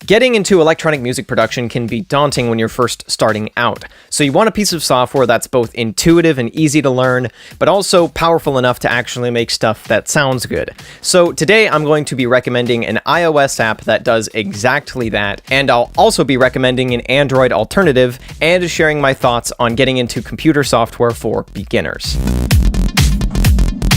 Getting into electronic music production can be daunting when you're first starting out, so you want a piece of software that's both intuitive and easy to learn, but also powerful enough to actually make stuff that sounds good. So today I'm going to be recommending an iOS app that does exactly that, and I'll also be recommending an Android alternative and sharing my thoughts on getting into computer software for beginners.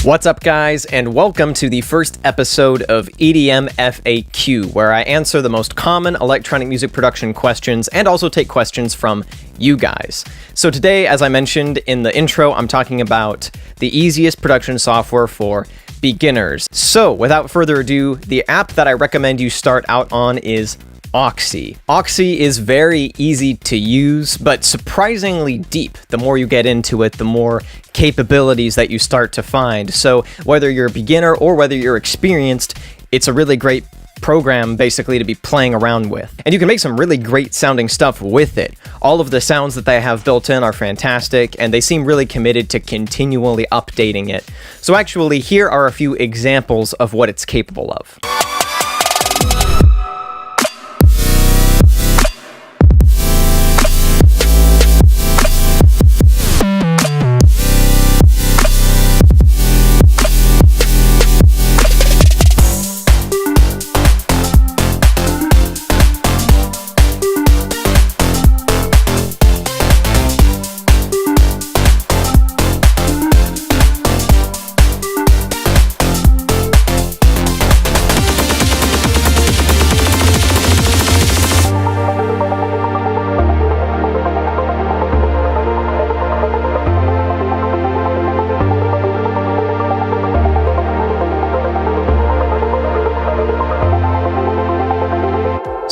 What's up, guys, and welcome to the first episode of EDM FAQ, where I answer the most common electronic music production questions and also take questions from you guys. So today, as I mentioned in the intro, I'm talking about the easiest production software for beginners. So without further ado, the app that I recommend you start out on is Auxy. Auxy is very easy to use, but surprisingly deep. The more you get into it, the more capabilities that you start to find. So whether you're a beginner or whether you're experienced, it's a really great program basically to be playing around with. And you can make some really great sounding stuff with it. All of the sounds that they have built in are fantastic, and they seem really committed to continually updating it. So actually, here are a few examples of what it's capable of.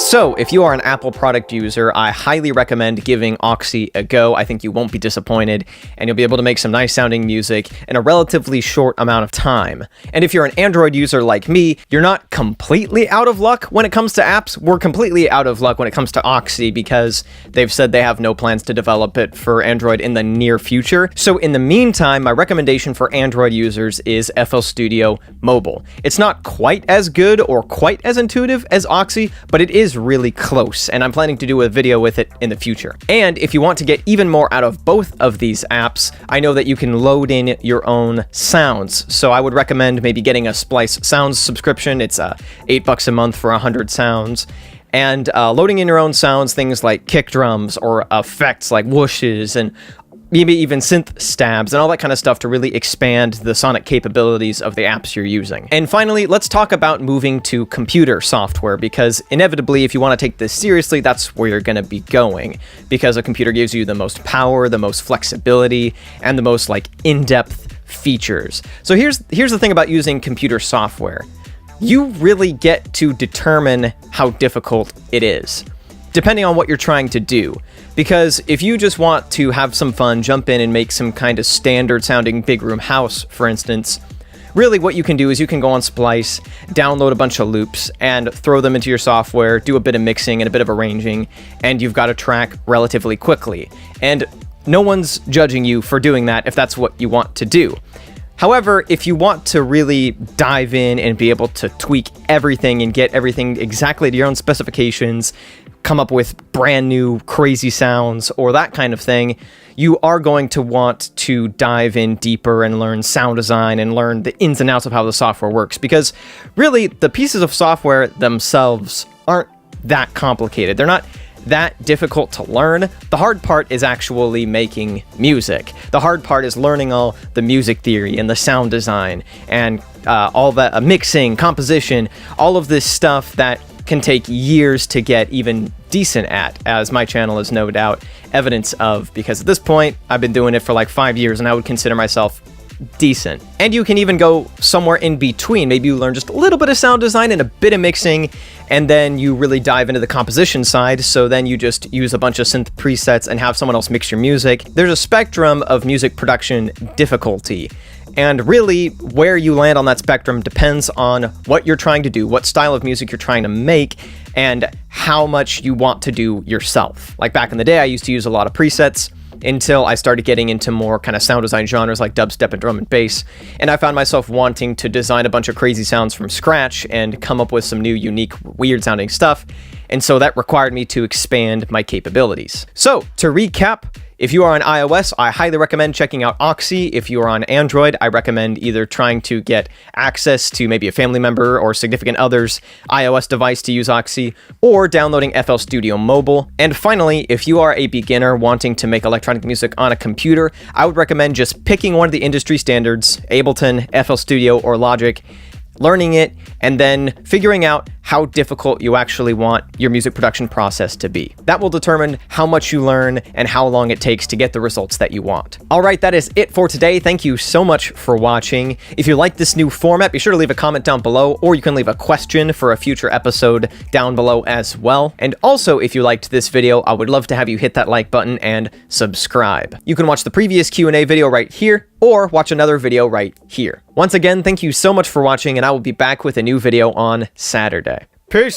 So, if you are an Apple product user, I highly recommend giving Auxy a go. I think you won't be disappointed, and you'll be able to make some nice sounding music in a relatively short amount of time. And if you're an Android user like me, you're not completely out of luck when it comes to apps. We're completely out of luck when it comes to Auxy because they've said they have no plans to develop it for Android in the near future. So in the meantime, my recommendation for Android users is FL Studio Mobile. It's not quite as good or quite as intuitive as Auxy, but it is really close, and I'm planning to do a video with it in the future. And if you want to get even more out of both of these apps, I know that you can load in your own sounds. So I would recommend maybe getting a Splice sounds subscription. It's $8 a month for 100 sounds. And loading in your own sounds, things like kick drums or effects like whooshes and maybe even synth stabs and all that kind of stuff to really expand the sonic capabilities of the apps you're using. And finally, let's talk about moving to computer software, because inevitably, if you want to take this seriously, that's where you're going to be going, because a computer gives you the most power, the most flexibility, and the most in-depth features. So here's the thing about using computer software. You really get to determine how difficult it is, depending on what you're trying to do. Because if you just want to have some fun, jump in and make some kind of standard sounding big room house, for instance, really what you can do is you can go on Splice, download a bunch of loops, and throw them into your software, do a bit of mixing and a bit of arranging, and you've got a track relatively quickly. And no one's judging you for doing that if that's what you want to do. However, if you want to really dive in and be able to tweak everything and get everything exactly to your own specifications, come up with brand new crazy sounds or that kind of thing, you are going to want to dive in deeper and learn sound design and learn the ins and outs of how the software works. Because really, the pieces of software themselves aren't that complicated. They're not that difficult to learn. The hard part is actually making music. The hard part is learning all the music theory and the sound design and all that mixing, composition, all of this stuff that can take years to get even decent at, as my channel is no doubt evidence of, because at this point I've been doing it for like 5 years and I would consider myself decent. And you can even go somewhere in between. Maybe you learn just a little bit of sound design and a bit of mixing, and then you really dive into the composition side, so then you just use a bunch of synth presets and have someone else mix your music. There's a spectrum of music production difficulty, and really where you land on that spectrum depends on what you're trying to do, what style of music you're trying to make, and how much you want to do yourself. Like back in the day, I used to use a lot of presets, until I started getting into more kind of sound design genres like dubstep and drum and bass, and I found myself wanting to design a bunch of crazy sounds from scratch and come up with some new, unique, weird sounding stuff. and so that required me to expand my capabilities. So, to recap, if you are on iOS, I highly recommend checking out Auxy. If you are on Android, I recommend either trying to get access to maybe a family member or significant other's iOS device to use Auxy, or downloading FL Studio Mobile. And finally, if you are a beginner wanting to make electronic music on a computer, I would recommend just picking one of the industry standards, Ableton, FL Studio, or Logic, learning it, and then figuring out how difficult you actually want your music production process to be. That will determine how much you learn and how long it takes to get the results that you want. All right, that is it for today. Thank you so much for watching. If you like this new format, be sure to leave a comment down below, or you can leave a question for a future episode down below as well. And also, if you liked this video, I would love to have you hit that like button and subscribe. You can watch the previous Q&A video right here, or watch another video right here. Once again, thank you so much for watching, and I will be back with a new video on Saturday. Peace!